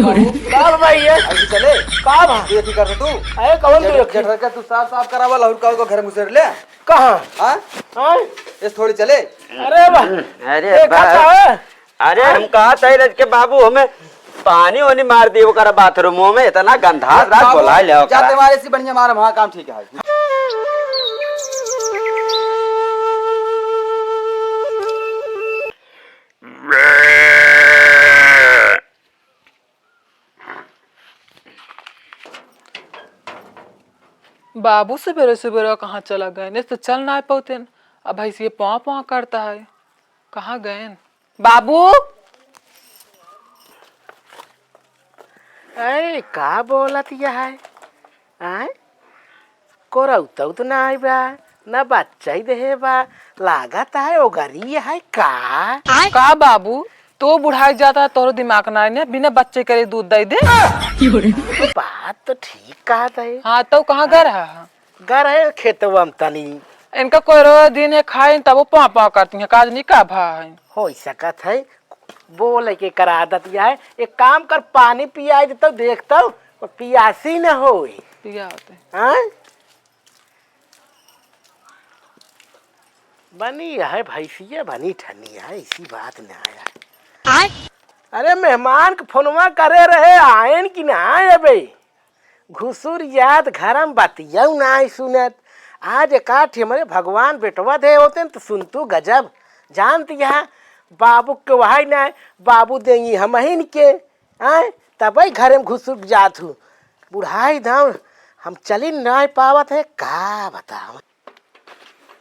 का भाई ये ऐसे चले का भा तू ये कर तू अरे कौन तू रखी जठर का तू साफ साफ करावा लहुर का घर मुसेर ले कहां हां हां इस थोड़ी चले अरे बा अरे अरे हम कहा था के बाबू हमें पानी वानी मार दिए ओकरा बाथरूमों में इतना गंधा रात बोला ले जाते मारे से बढ़िया मारे वहां काम ठीक है बाबू सवेरे सवेरे कहाँ चला गए नहीं तो चल ना पाते। अब भाई ये पाँ पाँ करता है, कहाँ गए बाबू? अरे का बोलत यह है आय कोरौतौ तो ना आई बा ना बच्चा ही देहे बा लागत है ओ गरी है का बाबू तो बुढ़ाई जाता है तोरो दिमाग ना है बिना बच्चे करे दूध दे दे। बात तो ठीक कहा था हाँ तो कहाँ गए रहा घर है खेतवा में तनी इनका कोई रो दिन है खाए तब वो पाँ पाँ करती है काज नहीं का भाई हो सकत है बोले के करा दत है एक काम कर पानी पिया देता देखता पियासी न हो पिया होते बनी है भैंसिया बनी ठनी है इसी बात न आया अरे मेहमान के फोनवा करे रहे आयन की ना आए बे घुसुर याद घर में बतिया ना सुनत आज काठ हमारे भगवान बेटवा दे होते तो सुनतू गजब जानती यहाँ बाबू के वही ना बाबू देंगी हम ही के आए तब घर में घुसुर जात हूँ बुढ़ाई दाम हम चली ना पावत है का बताओ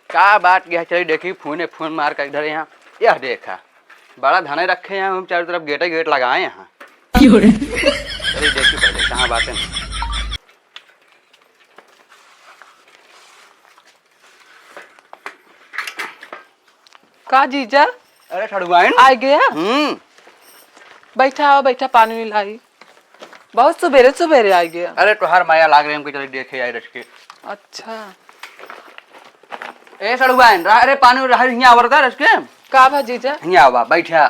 का बात यह चली देखी फोन मार कर इधर यहाँ यह देखा बड़ा धने रखे हैं हम चारों तरफ गेट लगाए यहाँ चलिए देखी पहले कहाँ बात है का जीजा अरे ठड़ुआइन आ गया बैठा बैठा पानी नहीं लाई बहुत सवेरे सवेरे आ गया। अरे तुहार माया लाग रही हमको चलिए देखे आई रच के अच्छा ए ठड़ुआइन अरे पानी रहा यहाँ आवरता रच के का भा जीजा यहाँ आवा बैठा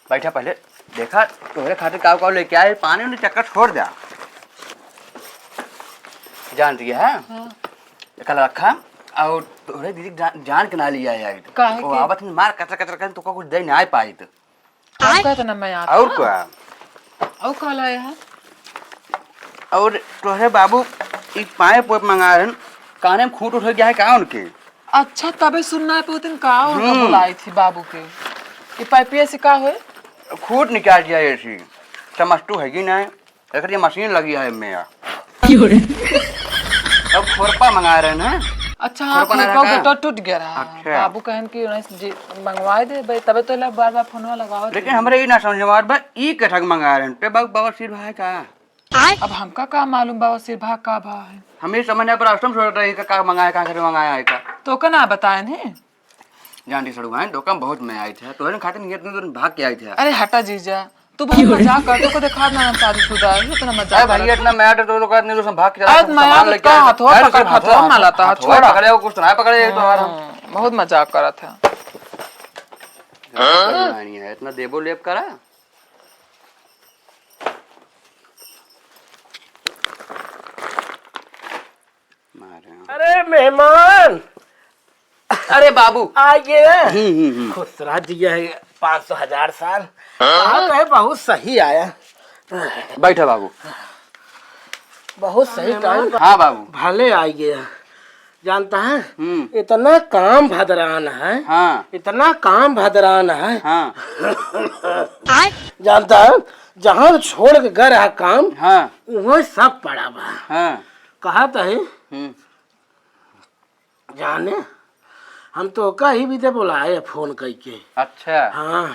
बैठा पहले देखा तोहरे खातिर का लेके आए पानी उन्हें चक्कर छोड़ दिया जान दिया है कल रखा और तोहरे दीदी जान के ना लिया यार काहे वो के? आवत में मार कचर कचर कर तो कुछ दे नहीं पाई तो कहता ना मैं आता और क्या और कल आया है और तोहरे बाबू इस पाए पोप मंगा रहे काने में खूट उठ गया है का उनके अच्छा तबे सुनना है पोतिन का उनका बुलाई थी बाबू के ये पाइपिया से का हुए खूट निकाल दिया ऐसी समझतू है कि नहीं एक ये मशीन लगी है में अब खुरपा मंगा रहे ना अच्छा हाँ तो टूट गया रहा अच्छा। बाबू कहन की मंगवाए दे भाई तबे तो बार बार फोनवा लगाओ लेकिन हमरे ये ना समझ में बा ई के ठग मंगा रहे ते बाबा सिर भाई का अब हमका का मालूम बाबा सिर भाग का भा है हमें समझने पर आश्रम छोड़ रहे का मंगाया का करे मंगाया है का तो का ना बताए ने जानती सड़ुआ डोकम बहुत में आई थे तो खातिर नियत में भाग के आई थे अरे हटा जीजा तू बहुत मजाक कर तो को देखा ना हम शादीशुदा है इतना मजाक भाई इतना मैट तो कर नहीं तो भाग के चला अरे मैं का हाथवा पकड़ हाथवा मालाता हाथ छोड़ पकड़े वो कुछ ना पकड़े तो हमारा बहुत मजाक करा था नहीं है इतना देबो लेप करा अरे मेहमान अरे बाबू आइए खुश रह दिया है 500,000 साल कहे बहुत सही आया बैठा बाबू बहुत सही टाइम हाँ बाबू भले आइए जानता है इतना काम भदरान है हाँ इतना काम भदरान है हाँ जानता है जहाँ छोड़ के घर है काम हाँ वो सब पड़ा बा हाँ कहा तो है जाने हम तो कहीं भी दे बुलाए फोन करके अच्छा हाँ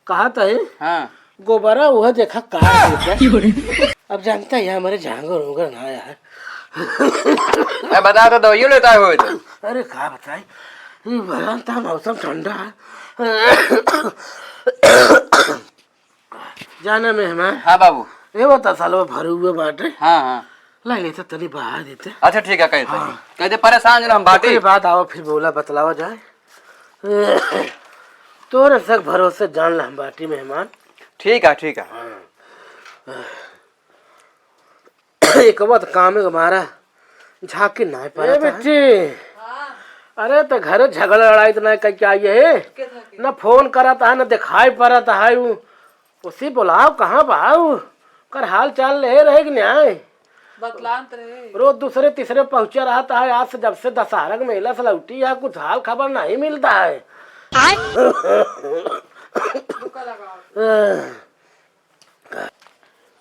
कहा तो है हाँ गोबरा वह देखा काट अब जानता है हमारे झांगर उंगर ना आया है बता तो दवाइयों लेता है तो अरे कहा बताए ये भला था मौसम ठंडा है जाना मेहमान हाँ बाबू ये बता सालों भरे हुए बाटे हाँ हाँ ला लेते तनी बहा देते अच्छा ठीक है कहते परेशान जो हम बाटी के बाद आओ फिर बोला बतलावा जाए तोरे सक भरोसे जान ला हम बाटी मेहमान ठीक है एक बात काम है हमारा झाके ना पड़े बेटी। अरे तो घर झगड़ा लड़ाई तो नहीं कह है न फोन करा था न दिखाई पड़ा था उसी बुलाओ कहाँ भाऊ कर हाल चाल ले रहे कि न्याय रोज दूसरे तीसरे पहुंचे रहता है। आज से जब से दशहरा का मेला से लौटी है कुछ हाल खबर नहीं मिलता है।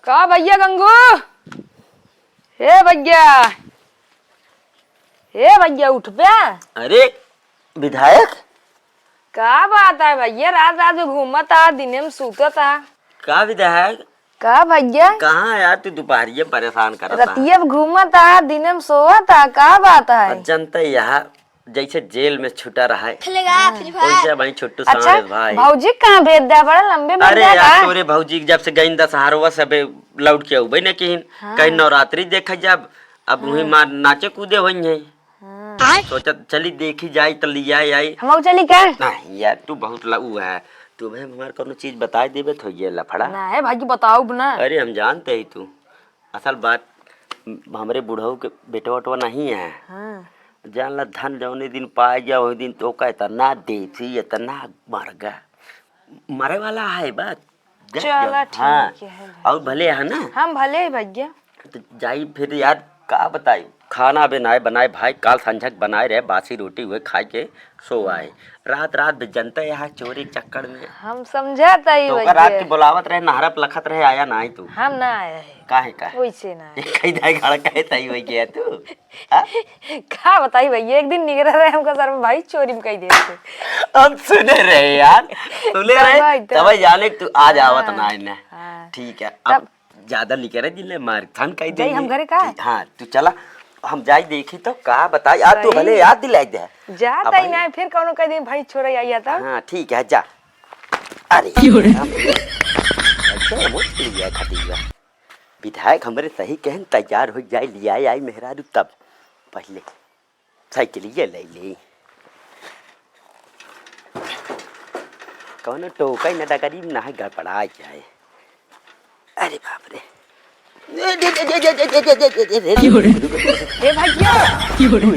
का भैया गंगू, हे भैया उठ पे। अरे विधायक का बात है भैया, रात रात में घूमता दिने में सूतता। का विधायक का भैया कहाँ यार तू दोपहरिये परेशान कर रतिया घूमता दिने में सोता, का बात है? जनता यहाँ जैसे जेल में छुटा रहा है वैसे बड़ी छोटू अच्छा सामने भाई। भौजी कहाँ भेज दिया, बड़ा लंबे भेज अरे दिया यार का? तोरे भौजी जब से गई दशहरवा सब लौट के उबे न कहीं कहीं नवरात्रि देखा जब अब वही मार नाचे कूदे हुई है। सोचा चली देखी जाए तो लिया आई। हम चली का? नहीं यार तू बहुत लऊ है, तुम्हें हमारे कोनो चीज बता देबे तो ये लफड़ा ना है भाई बताओ ना। अरे हम जानते ही तू असल बात हमारे बुढ़ऊ के बेटा वटवा नहीं है। जान ला धन जौने दिन पाए जा वही दिन तो का इतना देसी इतना मरगा मरे वाला है बात। चला ठीक है। और भले है ना हम भले ही भैया। तो जाई फिर यार का बताई खाना बनाए भाई काल संझक बनाए रहे बासी रोटी हुए खाए के सो आए। रात रात जनता यहाँ चोरी के चक्कर में हम समझाता ही तो भैया। रात की बुलावत रहे नहरप लखत रहे आया ना तू। हम ना आए हैं। काहे वैसे ना आए। कई दाई गाड़ कहे तई होई गया तू। हाँ? क्या बताई भैया, एक दिन निकल रहे हमका सर में भाई चोरी में कही देते। हम सुने रहे यार सुने रहे तब जाने तू आज आवत ना इन्हें। हाँ। ठीक है अब ज्यादा लिखे रहे जिले मार थान कही दे हम घरे का? हाँ तू चला हम जाई देखी तो का बता यार तू भले याद दिलाई दे जाता ही ना फिर कौनो कह दे भाई छोरा आई था। हाँ ठीक है जा। अरे अच्छा मुश्किल है खतीजा विधायक हमारे सही कहन तैयार हो जाए लिया आई मेहरारू तब पहले साइकिलिए ले ली कौन टोका न डगरीब ना गड़बड़ा जाए। अरे बाप रे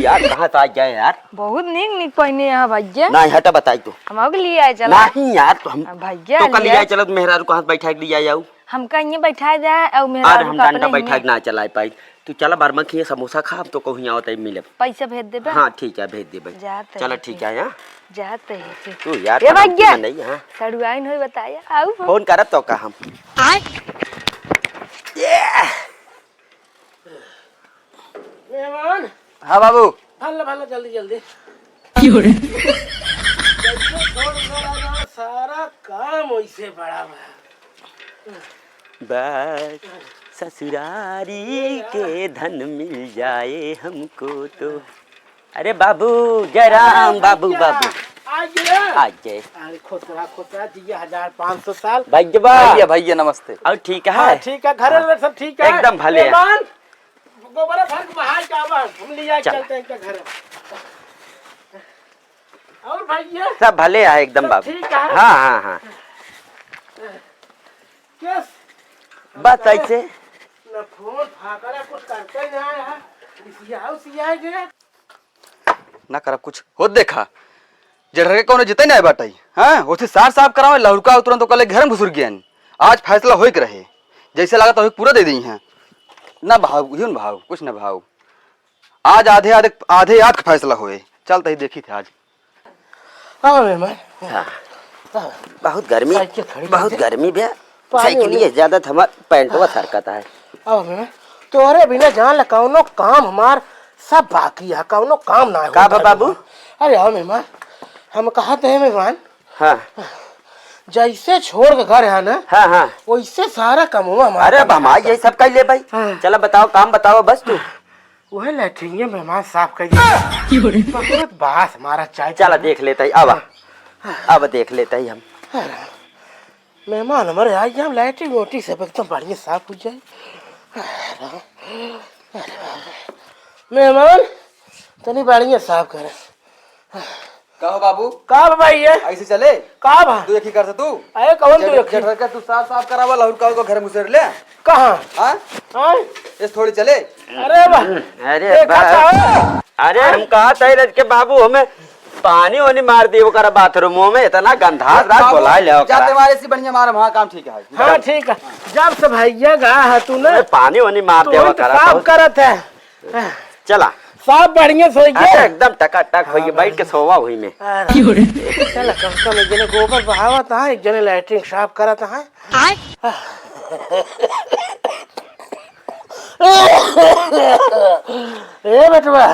यार कहाँ से आ गए यार बहुत निक पहने यहाँ भैया। नहीं हटा बताई तू हम लिए आए चला नहीं यार तो हम भैया तो कल लिया चलो मेहरारू कहाँ बैठा के लिया जाऊ। हम कहीं बैठा जाए और मेरा अरे हम डंडा बैठा के ना चला पाई तू चला बार मखिए समोसा खा तो कहूँ आओ तब मिले पैसा भेज देबे। हाँ ठीक है भेज देबे जाते चलो ठीक है यहाँ जाते हैं तू यार ए भैया नहीं हाँ सड़ुआइन होई बताया आऊ फोन करब तो का हम मेहमान हाँ बाबू भला भला जल्दी जल्दी सारा काम वैसे बड़ा बस ससुरारी के धन मिल जाए हमको तो। अरे बाबू जय राम बाबू बाबू आज जय अरे खोतरा दिया 1500 साल भैया भैया नमस्ते। और ठीक हाँ है ठीक है घर में सब ठीक है एकदम भले है। मेहमान गोबर भर बाहर का हम लिया चलते हैं क्या घर और भैया सब भले है एकदम सब बाबू। ठीक है? हाँ हाँ हाँ किस बस ऐसे न फोन फाकड़ा कुछ करते नहीं है सिया गया ना करब कुछ हो देखा जड़ के कोनो जिते नहीं बाटाई। हाँ उसे सार साफ करावे लहुरका तुरंत तो कल घर में घुसुर गया। आज फैसला होई के रहे जैसे लगा तो पूरा दे दी हैं ना भाव यूं भाव कुछ ना भाव आज आधे आध का फैसला होए चलता ही देखी थे आज। हाँ मेहमान हाँ बहुत गर्मी साइकिल खड़ी बहुत कर दे। गर्मी भी है पानी साइकिल ये ज्यादा थमा पैंटवा सरकता है। अब मेहमान तोहरे बिना जान ल कौनो काम हमार सब बाकी है कौनो काम ना का बा बाबू? अरे आओ मेहमान हम कहते हैं मेहमान हाँ जैसे छोड़ के घर है ना हाँ हाँ वैसे सारा काम हुआ हमारा। अरे अब हमारे यही सब कर ले भाई। हाँ। चला बताओ काम बताओ बस तू वह लैट्रिन मेहमान साफ कर दिया बहुत बास हमारा चाय चला देख लेते ही अब देख लेते ही हम। मेहमान हमारे आई हम लैट्रिन रोटी सब एकदम बढ़िया साफ हो जाए। मेहमान तनी बढ़िया साफ करे कहो बाबू का भैया ऐसे चले का भा तू एक ही कर तू अरे कौन तू रखी जेठर का तू साफ साफ करावा लहुरका को घर घुसेर ले कहाँ हाँ हाँ? इस थोड़ी चले अरे बा अरे देखा था? अरे हम कहा था रज के बाबू हमें पानी वानी मार दिए ओकरा बाथरूमों में इतना गंधा रात बोला ले जाते मारे से बढ़िया मार वहाँ काम ठीक है हाँ ठीक है जब से भैया गा है तू ना पानी वानी मार तू दे तो ओकरा साफ करत है चला साफ बढ़िया सोई अच्छा गया एकदम टकाटक होई बैठ के सोवा हुई में चल कम से कम एक जने गोबर बहावत है एक जने लैट्रिन साफ करत है ए बेटवा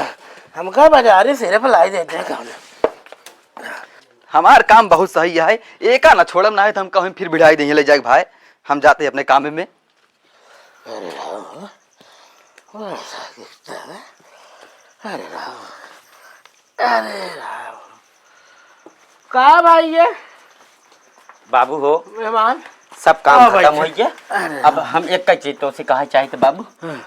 हमका बाजारी सिर्फ लाई देते हैं कौन हमार काम बहुत सही है एका ना छोड़म ना है तो हम कहीं फिर भिड़ाई देंगे ले जाए भाई हम जाते हैं अपने काम में अरे राम अरे राम अरे राम का भाई ये बाबू हो मेहमान सब काम हाँ, खत्म हो भाई। गया अब हम एक का चीज तो से कहा चाहते बाबू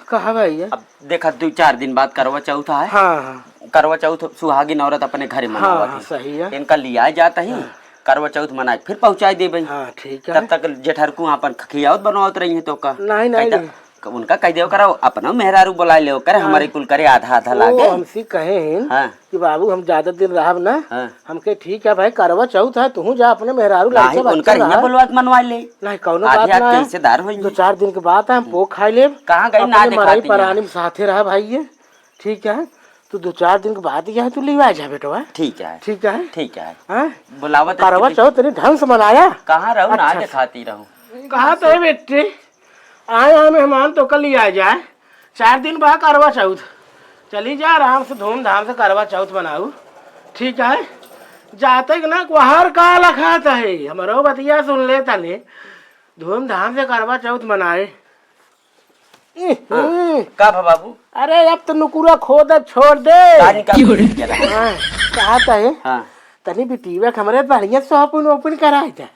कहा भाई ये अब देखा 2-4 दिन बाद करवा चौथ है हाँ हाँ करवा चौथ सुहागिन औरत अपने घर हाँ मनावत हाँ, है सही है इनका लिया जाता ही करवा चौथ मना के फिर पहुंचा दे भाई हाँ ठीक है तब तक जेठरकू अपन खियावत बनवावत रही है तो का नहीं नहीं कहता, उनका कह देव करा अपना मेहरारू बुला ले करे हमारे कुल करे आधा आधा लागे हमसे कहे हैं हाँ कि बाबू हम ज्यादा दिन रहब ना हाँ हमके ठीक है भाई करवा चौथ है तू जा अपने मेहरारू नहीं लड़के उनका बच्चे यहाँ रहा। बुलवात मनवा ले नहीं कौनो आधे बात हाथ ना के है हिस्सेदार होंगे 2-4 दिन के बाद हम पोक खाई ले कहाँ गई ना अपने मराई दिखाती परानी हैं। में साथे रहा भाई ये ठीक है तू 2-4 दिन के बाद ही तू लिवा जा बेटवा ठीक है ठीक है ठीक है हाँ बुलावत करवा चौथ तेरे ढंग से मनाया कहाँ रहूँ ना अच्छा। दिखाती रहूँ कहा तो है बेटे आए मेहमान तो कल ही आ जाए 4 दिन बाद करवा चौथ चली जा आराम से धूमधाम से करवा चौथ मनाऊ ठीक है जाते कि ना हर का लखाता है हमारो बतिया सुन ले तले धूमधाम से करवा चौथ मनाए कब बाबू अरे अब तो नुकुरा खोद छोड़ दे कहानी का हाँ, कहा था है हाँ तनी बिटीवा हमरे बढ़िया से ओपन ओपन कराए थे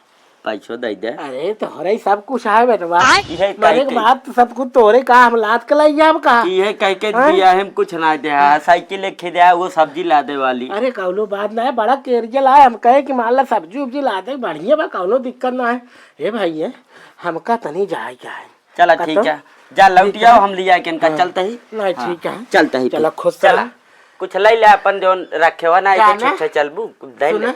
पैसो दे दे अरे तोहरे ही सब कुछ है बेटवा इहे मरे के बाद तो सब कुछ तोरे का हम लाद के लाई जाब कहा ये कह के हाँ? दिया हम कुछ ना दे साइकिल एक खरीदा वो सब्जी ला दे वाली अरे कौनो बात ना है बड़ा केरियल आए हम कहे कि मान ला सब्जी उब्जी ला दे बढ़िया बा कौनो दिक्कत ना है हे भाई हमका तनी जाए क्या है चला ठीक है जा लौट आओ हम लिया के इनका चलते ही नहीं ठीक है चलते ही चला खुश चला चला कुछ ले ले अपन जो रखे हुआ ना जाना? ठीक से चलबू दे ले सुना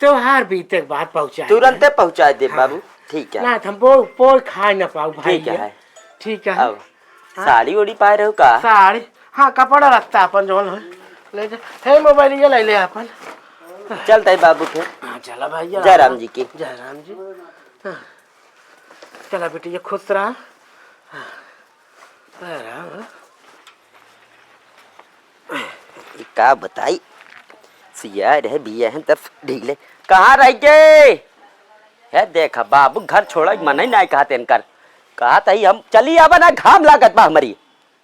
त्योहार बीते के बाद पहुंचा तुरंत पहुंचा दे बाबू ठीक है ना हम पोल खा ना पाऊ भाई ठीक है ठीक है अब साड़ी ओड़ी पाए रहो का साड़ी हाँ कपड़ा रखता अपन जो ले जा हे मोबाइल ये ले ले अपन चलते ही बाबू फिर हाँ चला भाई जय राम जी की जय राम जी हाँ। चला बेटी ये खुश रहा हाँ। जय राम का बताई सिया रहे बिया है तब ढीले कहाँ रह गए है देखा बाबू घर छोड़ा मन ही नहीं कहते इनकर कहा था हम चली आवा ना घाम लागत बा हमारी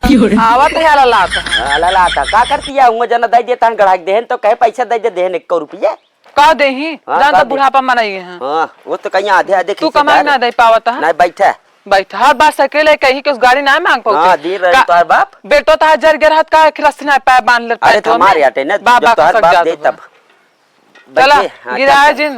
आवत है लाता अला था का करती है उंग जना दे देता गढ़ाक देहन तो कहे पैसा दे देहन 1 रुपये का देही हाँ, जान का तो दे। बुढ़ापा मनाइए हैं हाँ वो तो कहीं आधे आधे तू कमाई ना दे पावत है नहीं बैठा बैठा हर बात सकेले कहीं के उस गाड़ी ना मांग हाँ पाओ दी रहे तार बाप बेटो तो हजार गिरहत का खिलस्ती ना पाए बांध ले अरे तुम्हारे आटे ना बाबा जब तार का बाप सक दे जाता तब चला बैठे, हाँ, गिराया चल, चल। जी